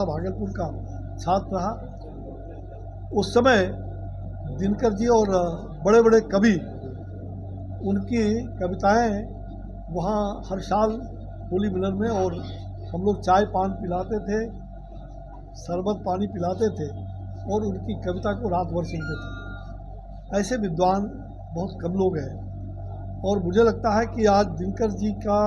भागलपुर का छात्र रहा। उस समय दिनकर जी और बड़े बड़े कवि, उनकी कविताएं वहाँ हर साल होली मिलन में, और हम लोग चाय पान पिलाते थे, शरबत पानी पिलाते थे और उनकी कविता को रात भर सुनते थे। ऐसे विद्वान बहुत कम लोग हैं और मुझे लगता है कि आज दिनकर जी का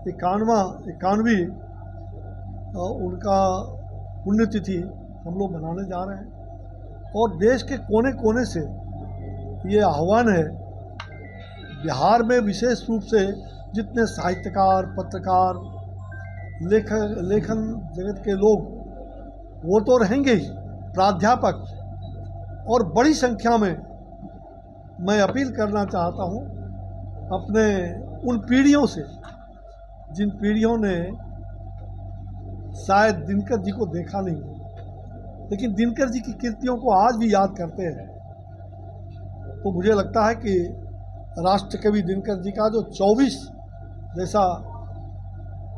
91वीं उनका पुण्यतिथि हम लोग मनाने जा रहे हैं। और देश के कोने कोने से ये आह्वान है, बिहार में विशेष रूप से जितने साहित्यकार, पत्रकार, लेखन जगत के लोग वो तो रहेंगे ही, प्राध्यापक, और बड़ी संख्या में मैं अपील करना चाहता हूँ अपने उन पीढ़ियों से जिन पीढ़ियों ने शायद दिनकर जी को देखा नहीं, लेकिन दिनकर जी की कृतियों को आज भी याद करते हैं। तो मुझे लगता है कि राष्ट्रकवि दिनकर जी का जो 24, जैसा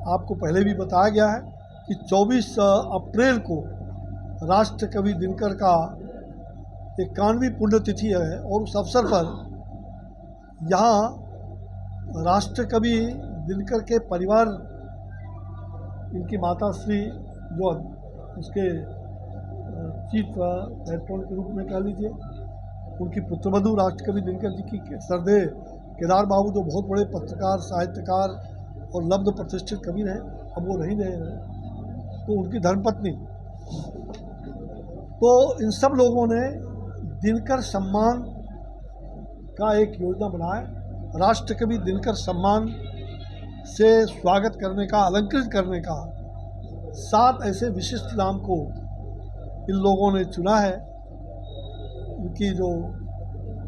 आपको पहले भी बताया गया है कि 24 अप्रैल को राष्ट्रकवि दिनकर का 91वीं पुण्यतिथि है, और उस अवसर पर यहाँ राष्ट्रकवि दिनकर के परिवार, इनकी माता श्री जो उसके चीफ पैट्रन के रूप में कह लीजिए, उनकी पुत्रवधू राष्ट्रकवि दिनकर जी की सरदेह केदार बाबू, जो बहुत बड़े पत्रकार, साहित्यकार और लब्ध प्रतिष्ठित कवि रहे, अब वो नहीं रहे हैं, तो उनकी धर्मपत्नी, तो इन सब लोगों ने दिनकर सम्मान का एक योजना बनाया। राष्ट्रकवि दिनकर सम्मान से स्वागत करने का, अलंकृत करने का 7 ऐसे विशिष्ट नाम को इन लोगों ने चुना है। उनकी जो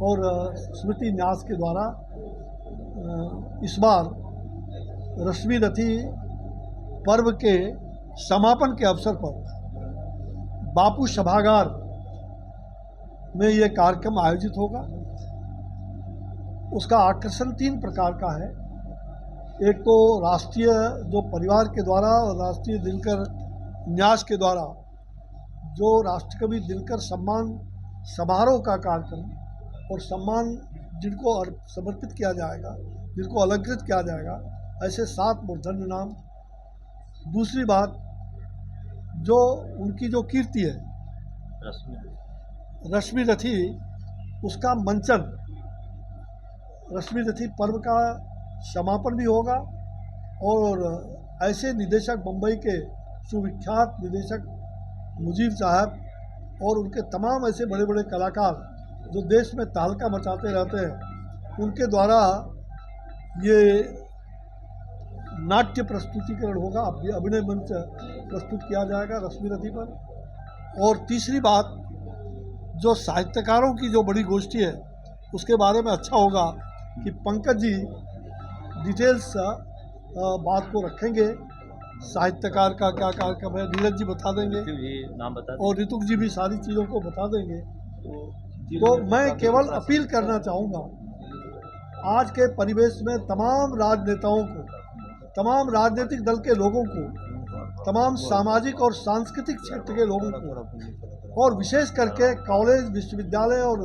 और स्मृति न्यास के द्वारा इस बार रश्मि रथी पर्व के समापन के अवसर पर बापू सभागार में ये कार्यक्रम आयोजित होगा। उसका आकर्षण 3 प्रकार का है। एक तो राष्ट्रीय जो परिवार के द्वारा और राष्ट्रीय दिनकर न्यास के द्वारा जो राष्ट्रकवि दिनकर सम्मान समारोह का कार्यक्रम, और सम्मान जिनको समर्पित किया जाएगा, जिनको अलंकृत किया जाएगा, ऐसे 7 मूर्धन्य नाम। दूसरी बात, जो उनकी जो कीर्ति है रश्मि रथी, उसका मंचन, रश्मि रथी पर्व का समापन भी होगा, और ऐसे निदेशक, मुंबई के सुविख्यात निदेशक मुजीब साहब और उनके तमाम ऐसे बड़े बड़े कलाकार जो देश में तहलका मचाते रहते हैं, उनके द्वारा ये नाट्य प्रस्तुतिकरण होगा, अभिनय मंच प्रस्तुत किया जाएगा रश्मि रथी पर। और तीसरी बात, जो साहित्यकारों की जो बड़ी गोष्ठी है, उसके बारे में अच्छा होगा कि पंकज जी डिटेल्स बात को रखेंगे, साहित्यकार का क्या कार्यक्रम है, नीरज जी बता देंगे, नाम बता और ऋतुक जी भी सारी चीज़ों को बता देंगे। तो मैं केवल अपील करना चाहूँगा आज के परिवेश में तमाम राजनेताओं को, तमाम राजनीतिक दल के लोगों को, तमाम सामाजिक और सांस्कृतिक क्षेत्र के लोगों को, और विशेष करके कॉलेज, विश्वविद्यालय और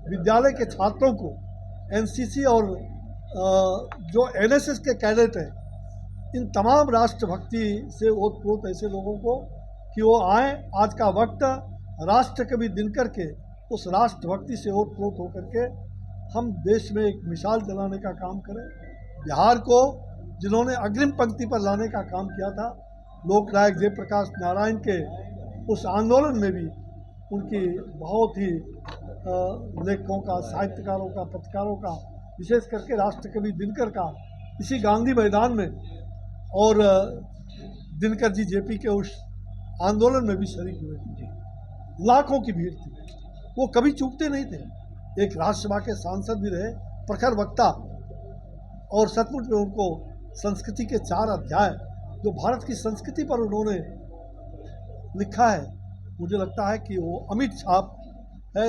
विद्यालय के छात्रों को, एनसीसी और जो एनएसएस के कैडेट हैं, इन तमाम राष्ट्रभक्ति से ओतप्रोत ऐसे लोगों को कि वो आएँ। आज का वक्त राष्ट्रकवि दिनकर के उस राष्ट्रभक्ति से ओतप्रोत होकर के हम देश में एक मिसाल दिलाने का काम करें। बिहार को जिन्होंने अग्रिम पंक्ति पर लाने का काम किया था, लोकनायक जयप्रकाश नारायण के उस आंदोलन में भी उनकी बहुत ही लेखकों का, साहित्यकारों का, पत्रकारों का, विशेष करके राष्ट्रकवि दिनकर का इसी गांधी मैदान में और दिनकर जी जेपी के उस आंदोलन में भी शरीक हुए थे। लाखों की भीड़ थी, वो कभी चूकते नहीं थे। एक राज्यसभा के सांसद भी रहे, प्रखर वक्ता, और सचमुच में उनको संस्कृति के 4 अध्याय जो भारत की संस्कृति पर उन्होंने लिखा है, मुझे लगता है कि वो अमिट छाप है,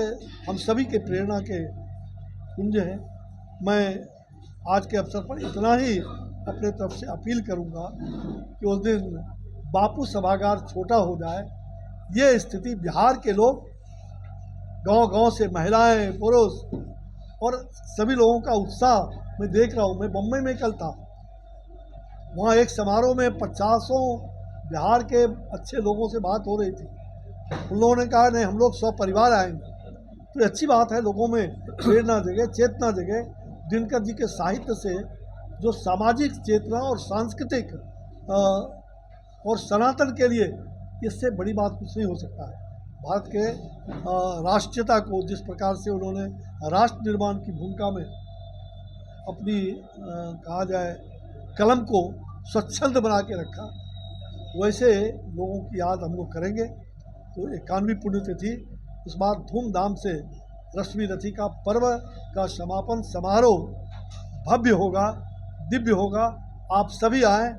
हम सभी के प्रेरणा के पुंज हैं। मैं आज के अवसर पर इतना ही अपने तरफ से अपील करूंगा कि उस दिन बापू सभागार छोटा हो जाए, ये स्थिति बिहार के लोग गांव-गांव से महिलाएं, पुरुष और सभी लोगों का उत्साह मैं देख रहा हूँ। मैं बम्बई में कल था, वहाँ एक समारोह में 50 बिहार के अच्छे लोगों से बात हो रही थी। उन लोगों ने कहा नहीं, हम लोग परिवार आएंगे। तो अच्छी बात है, लोगों में प्रेरणा जगे, चेतना जगे। दिनकर जी के साहित्य से जो सामाजिक चेतना और सांस्कृतिक और सनातन के लिए, इससे बड़ी बात कुछ नहीं हो सकता है। भारत के राष्ट्रीयता को जिस प्रकार से उन्होंने राष्ट्र निर्माण की भूमिका में अपनी कहा जाए कलम को स्वच्छंद बना के रखा, वैसे लोगों की याद हम लोग करेंगे। तो 91वीं पुण्यतिथि इस बार धूमधाम से रश्मि रथी का पर्व का समापन समारोह भव्य होगा, दिव्य होगा। आप सभी आएँ,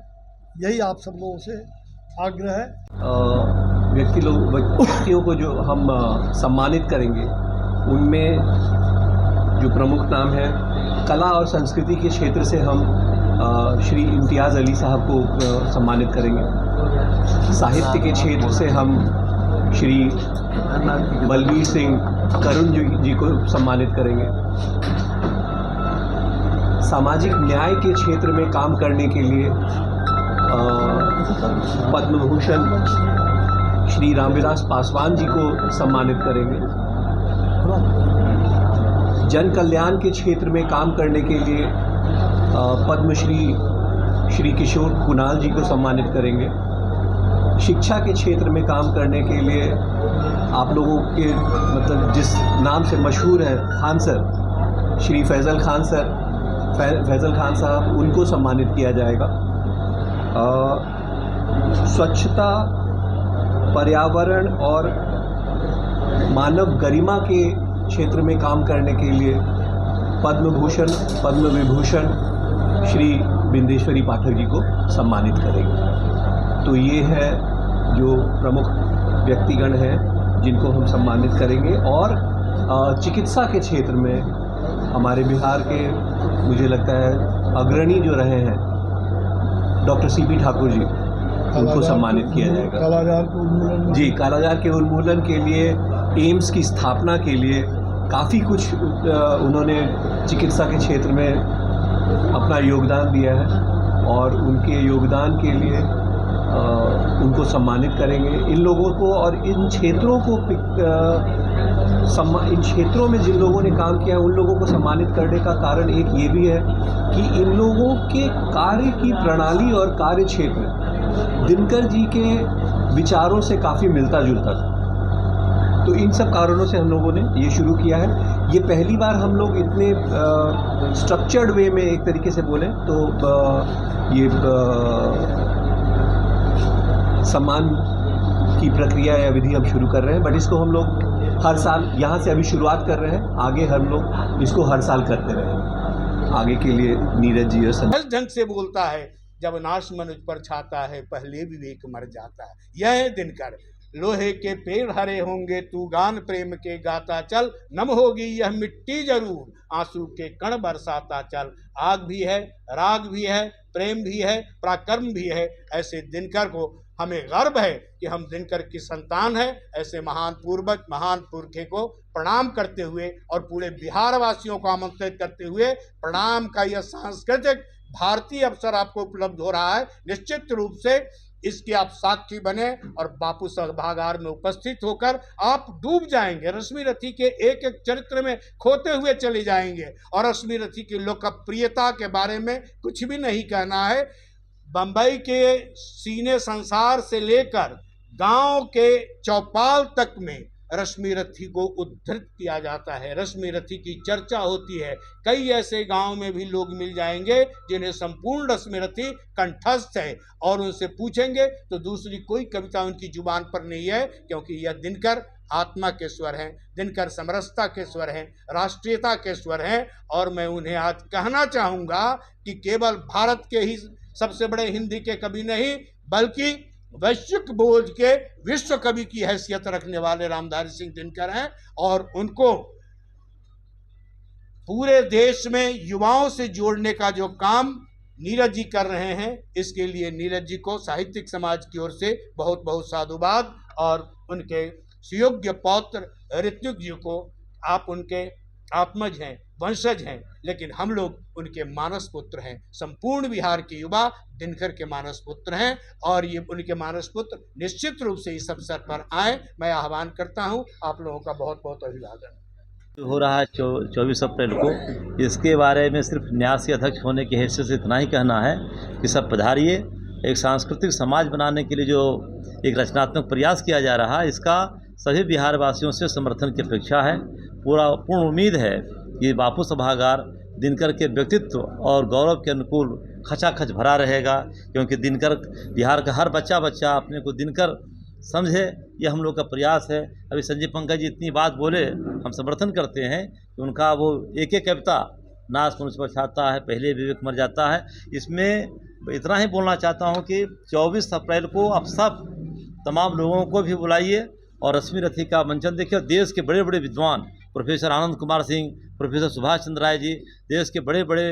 यही आप सब लोगों से आग्रह है। व्यक्तियों को जो हम सम्मानित करेंगे, उनमें जो प्रमुख नाम है, कला और संस्कृति के क्षेत्र से हम श्री इम्तियाज़ अली साहब को सम्मानित करेंगे। साहित्य के क्षेत्र से हम श्री बलवीर सिंह करुण जी को सम्मानित करेंगे। सामाजिक न्याय के क्षेत्र में काम करने के लिए पद्म भूषण श्री रामविलास पासवान जी को सम्मानित करेंगे। जन कल्याण के क्षेत्र में काम करने के लिए पद्मश्री श्री किशोर कुणाल जी को सम्मानित करेंगे। शिक्षा के क्षेत्र में काम करने के लिए आप लोगों के मतलब जिस नाम से मशहूर है खान सर, श्री फैज़ल खान साहब, उनको सम्मानित किया जाएगा। स्वच्छता, पर्यावरण और मानव गरिमा के क्षेत्र में काम करने के लिए पद्म भूषण, पद्म विभूषण श्री बिंदेश्वरी पाठक जी को सम्मानित करेंगे। तो ये है जो प्रमुख व्यक्तिगण हैं जिनको हम सम्मानित करेंगे। और चिकित्सा के क्षेत्र में हमारे बिहार के, मुझे लगता है अग्रणी जो रहे हैं, डॉक्टर सीपी ठाकुर जी, उनको सम्मानित किया जाएगा। कालाजार के उन्मूलन के लिए, एम्स की स्थापना के लिए काफ़ी कुछ उन्होंने चिकित्सा के क्षेत्र में अपना योगदान दिया है, और उनके योगदान के लिए उनको सम्मानित करेंगे। इन लोगों को और इन क्षेत्रों को इन क्षेत्रों में जिन लोगों ने काम किया है, उन लोगों को सम्मानित करने का कारण एक ये भी है कि इन लोगों के कार्य की प्रणाली और कार्य क्षेत्र दिनकर जी के विचारों से काफ़ी मिलता जुलता था। तो इन सब कारणों से हम लोगों ने ये शुरू किया है। ये पहली बार हम लोग इतने स्ट्रक्चर्ड वे में, एक तरीके से बोलें तो ये सम्मान की प्रक्रिया या विधि हम शुरू कर रहे हैं। बट इसको हम लोग हर साल, यहाँ से अभी शुरुआत कर रहे हैं, आगे हम लोग इसको हर साल करते रहेंगे। आगे के लिए नीरज जी और ढंग से बोलता है, जब नाश मनुज पर छाता है, पहले विवेक मर जाता है। यह है दिनकर। लोहे के पेड़ हरे होंगे, तू गान प्रेम के गाता चल, नम होगी यह मिट्टी जरूर, आंसू के कण बरसाता चल। आग भी है, राग भी है, प्रेम भी है, पराक्रम भी है। ऐसे दिनकर को हमें गर्व है कि हम दिनकर की संतान है। ऐसे महान पूर्वज, महान पुरखे को प्रणाम करते हुए और पूरे बिहार वासियों को आमंत्रित करते हुए प्रणाम का यह सांस्कृतिक भारतीय अवसर आपको उपलब्ध हो रहा है। निश्चित रूप से इसके आप साक्षी बने और बापू सभागार में उपस्थित होकर आप डूब जाएंगे, रश्मि रथी के एक एक चरित्र में खोते हुए चले जाएंगे। और रश्मि रथी की लोकप्रियता के बारे में कुछ भी नहीं कहना है। बम्बई के सीने संसार से लेकर गांव के चौपाल तक में रश्मि रथी को उद्धृत किया जाता है, रश्मि रथी की चर्चा होती है। कई ऐसे गांव में भी लोग मिल जाएंगे जिन्हें संपूर्ण रश्मि रथी कंठस्थ है, और उनसे पूछेंगे तो दूसरी कोई कविता उनकी जुबान पर नहीं है, क्योंकि यह दिनकर आत्मा के स्वर हैं, दिनकर समरसता के स्वर हैं, राष्ट्रीयता के स्वर हैं। और मैं उन्हें आज कहना चाहूँगा कि केवल भारत के ही सबसे बड़े हिंदी के कवि नहीं, बल्कि वैश्विक बोझ के विश्व कवि की हैसियत रखने वाले रामधारी सिंह दिनकर हैं। और उनको पूरे देश में युवाओं से जोड़ने का जो काम नीरज जी कर रहे हैं, इसके लिए नीरज जी को साहित्यिक समाज की ओर से बहुत बहुत साधुवाद, और उनके सुयोग्य पौत्र ऋत्विक जी को, आप उनके आत्मज हैं, वंशज हैं, लेकिन हम लोग उनके मानस पुत्र हैं। संपूर्ण बिहार के युवा दिनकर के मानस पुत्र हैं, और ये उनके मानस पुत्र निश्चित रूप से इस अवसर पर आए। मैं आह्वान करता हूँ, आप लोगों का बहुत बहुत अभिवादन। हो रहा है 24 अप्रैल को, इसके बारे में सिर्फ न्यासी अध्यक्ष होने की हैसियत से इतना ही कहना है कि सब पधारिए। एक सांस्कृतिक समाज बनाने के लिए जो एक रचनात्मक प्रयास किया जा रहा है, इसका सभी बिहार वासियों से समर्थन की अपेक्षा है। पूर्ण उम्मीद है कि बापू सभागार दिनकर के व्यक्तित्व और गौरव के अनुकूल खचाखच भरा रहेगा, क्योंकि दिनकर, बिहार का हर बच्चा अपने को दिनकर समझे, यह हम लोग का प्रयास है। अभी संजय पंकज जी इतनी बात बोले, हम समर्थन करते हैं कि उनका वो एक कविता नाश मनुष्य पर छाता है, पहले विवेक मर जाता है। इसमें इतना ही बोलना चाहता हूँ कि 24 अप्रैल को आप सब तमाम लोगों को भी बुलाइए और रश्मि रथी का मंचन देखिए। देश के बड़े बड़े विद्वान प्रोफेसर आनंद कुमार सिंह, प्रोफेसर सुभाष चंद्र राय जी, देश के बड़े बड़े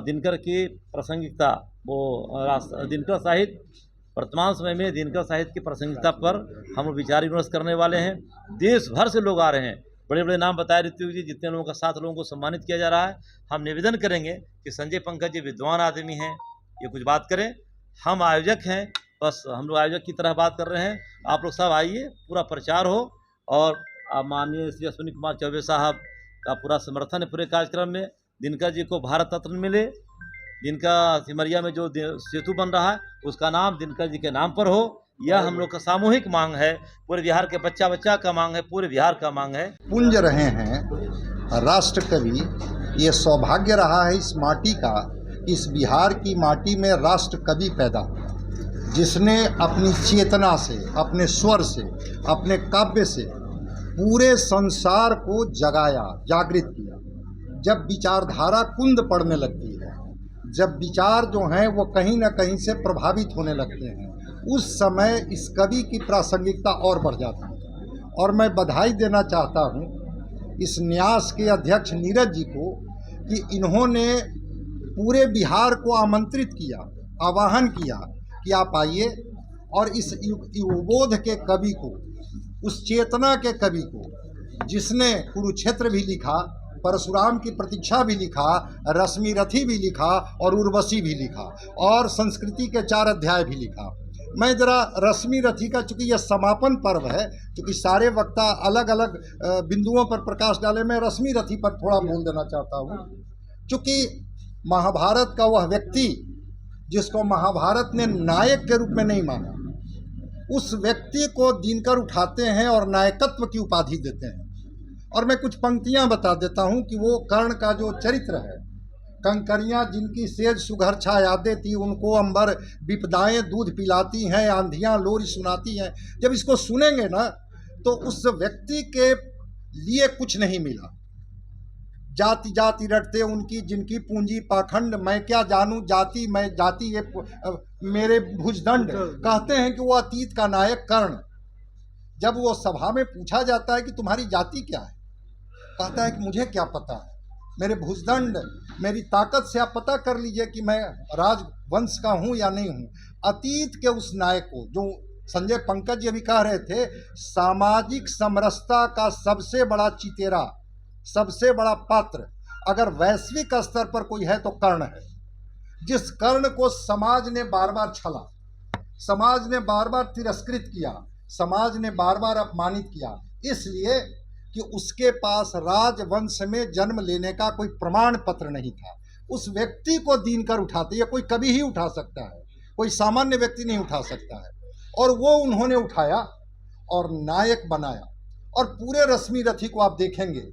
दिनकर की प्रासंगिकता, वो दिनकर साहित्य, वर्तमान समय में दिनकर साहित्य की प्रासंगिकता पर हम विचार विमर्श करने वाले हैं। देश भर से लोग आ रहे हैं, बड़े बड़े नाम बताए ऋत्विक जी, जितने लोगों का साथ लोगों को सम्मानित किया जा रहा है। हम निवेदन करेंगे कि संजय पंकज जी विद्वान आदमी हैं, ये कुछ बात करें। हम आयोजक हैं, बस हम लोग आयोजक की तरह बात कर रहे हैं। आप लोग सब आइए, पूरा प्रचार हो, और माननीय श्री अश्विनी कुमार चौबे साहब का पूरा समर्थन है पूरे कार्यक्रम में। दिनकर जी को भारत रत्न मिले, जिनका सिमरिया में जो सेतु बन रहा है उसका नाम दिनकर जी के नाम पर हो, यह हम लोग का सामूहिक मांग है। पूरे बिहार के बच्चा का मांग है, पूरे बिहार का मांग है। पुंज रहे हैं राष्ट्र कवि, ये सौभाग्य रहा है इस माटी का, इस बिहार की माटी में राष्ट्र कवि पैदा हुआ, जिसने अपनी चेतना से, अपने स्वर से, अपने काव्य से पूरे संसार को जगाया, जागृत किया। जब विचारधारा कुंद पड़ने लगती है, जब विचार जो हैं वो कहीं ना कहीं से प्रभावित होने लगते हैं, उस समय इस कवि की प्रासंगिकता और बढ़ जाती है। और मैं बधाई देना चाहता हूँ इस न्यास के अध्यक्ष नीरज जी को कि इन्होंने पूरे बिहार को आमंत्रित किया, आवाहन किया कि आप आइए, और इस युगबोध के कवि को, उस चेतना के कवि को, जिसने कुरुक्षेत्र भी लिखा, परशुराम की प्रतीक्षा भी लिखा, रश्मि रथी भी लिखा, और उर्वशी भी लिखा, और संस्कृति के 4 अध्याय भी लिखा। मैं ज़रा रश्मि रथी का, चूँकि यह समापन पर्व है, चूँकि सारे वक्ता अलग अलग बिंदुओं पर प्रकाश डाले, मैं रश्मि रथी पर थोड़ा बोल देना चाहता हूँ। चूँकि महाभारत का वह व्यक्ति जिसको महाभारत ने नायक के रूप में नहीं माना, उस व्यक्ति को दिनकर उठाते हैं और नायकत्व की उपाधि देते हैं। और मैं कुछ पंक्तियां बता देता हूं कि वो कर्ण का जो चरित्र है, कंकरियां जिनकी सेज सुघर छा यादें थी, उनको अंबर विपदाएं दूध पिलाती हैं, आंधियां लोरी सुनाती हैं। जब इसको सुनेंगे ना, तो उस व्यक्ति के लिए कुछ नहीं मिला। जाति जाति रटते उनकी जिनकी पूंजी पाखंड, मैं क्या जानूं जाति, मैं जाति ये मेरे भुजदंड। कहते हैं कि वो अतीत का नायक कर्ण, जब वो सभा में पूछा जाता है कि तुम्हारी जाति क्या है, कहता है कि मुझे क्या पता है, मेरे भुजदंड, मेरी ताकत से आप पता कर लीजिए कि मैं राजवंश का हूँ या नहीं हूँ। अतीत के उस नायक को, जो संजय पंकज जी अभी कह रहे थे, सामाजिक समरसता का सबसे बड़ा चितेरा, सबसे बड़ा पात्र अगर वैश्विक स्तर पर कोई है तो कर्ण है। जिस कर्ण को समाज ने बार बार छला, समाज ने बार बार तिरस्कृत किया, समाज ने बार बार अपमानित किया, इसलिए कि उसके पास राजवंश में जन्म लेने का कोई प्रमाण पत्र नहीं था। उस व्यक्ति को दिनकर उठाते, या कोई कभी ही उठा सकता है, कोई सामान्य व्यक्ति नहीं उठा सकता है। और वो उन्होंने उठाया और नायक बनाया। और पूरे रश्मि रथी को आप देखेंगे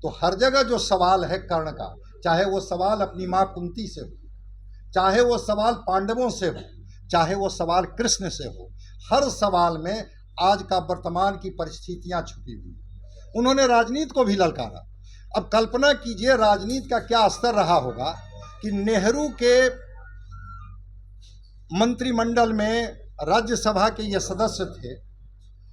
तो हर जगह जो सवाल है कर्ण का, चाहे वो सवाल अपनी माँ कुंती से हो, चाहे वो सवाल पांडवों से हो, चाहे वो सवाल कृष्ण से हो, हर सवाल में आज का वर्तमान की परिस्थितियां छुपी हुई। उन्होंने राजनीति को भी ललकारा। अब कल्पना कीजिए राजनीति का क्या स्तर रहा होगा कि नेहरू के मंत्रिमंडल में राज्यसभा के ये सदस्य थे,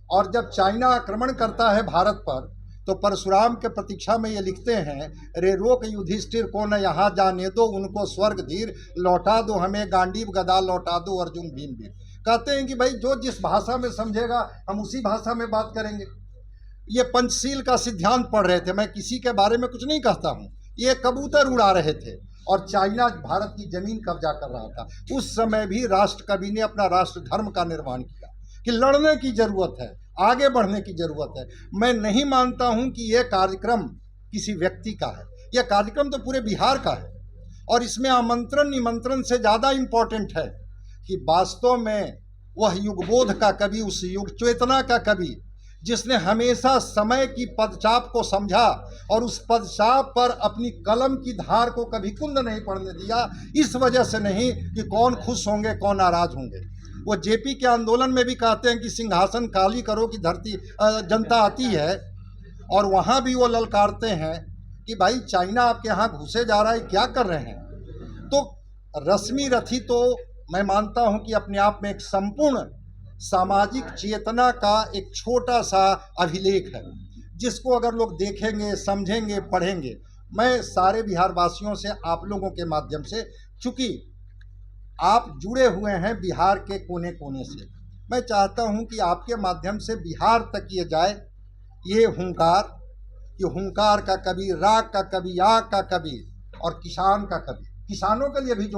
और जब चाइना आक्रमण करता है भारत पर, तो परशुराम के प्रतीक्षा में ये लिखते हैं, रे रोक युधिष्ठिर को न यहाँ जाने दो, उनको स्वर्ग धीर लौटा दो, हमें गांडीव गदा लौटा दो, अर्जुन भीम वीर। कहते हैं कि भाई जो जिस भाषा में समझेगा हम उसी भाषा में बात करेंगे। ये पंचशील का सिद्धांत पढ़ रहे थे, मैं किसी के बारे में कुछ नहीं कहता हूँ, ये कबूतर उड़ा रहे थे और चाइना भारत की जमीन कब्जा कर रहा था। उस समय भी राष्ट्र कवि ने अपना राष्ट्र धर्म का निर्माण किया कि लड़ने की जरूरत है, आगे बढ़ने की जरूरत है। मैं नहीं मानता हूं कि यह कार्यक्रम किसी व्यक्ति का है, यह कार्यक्रम तो पूरे बिहार का है और इसमें आमंत्रण निमंत्रण से ज़्यादा इम्पोर्टेंट है कि वास्तव में वह युगबोध का कवि, उस युग चेतना का कवि जिसने हमेशा समय की पदचाप को समझा और उस पदचाप पर अपनी कलम की धार को कभी कुंद नहीं पड़ने दिया। इस वजह से नहीं कि कौन खुश होंगे कौन नाराज होंगे। वो जेपी के आंदोलन में भी कहते हैं कि सिंहासन खाली करो कि धरती जनता आती है, और वहाँ भी वो ललकारते हैं कि भाई चाइना आपके यहाँ घुसे जा रहा है, क्या कर रहे हैं। तो रश्मि रथी तो मैं मानता हूँ कि अपने आप में एक संपूर्ण सामाजिक चेतना का एक छोटा सा अभिलेख है, जिसको अगर लोग देखेंगे, समझेंगे, पढ़ेंगे। मैं सारे बिहार वासियों से, आप लोगों के माध्यम से, चूँकि आप जुड़े हुए हैं बिहार के कोने कोने से, मैं चाहता हूं कि आपके माध्यम से बिहार तक ये जाए, ये हुंकार का कवि, राग का कवि, आग का कवि और किसान का कवि, किसानों के लिए भी जो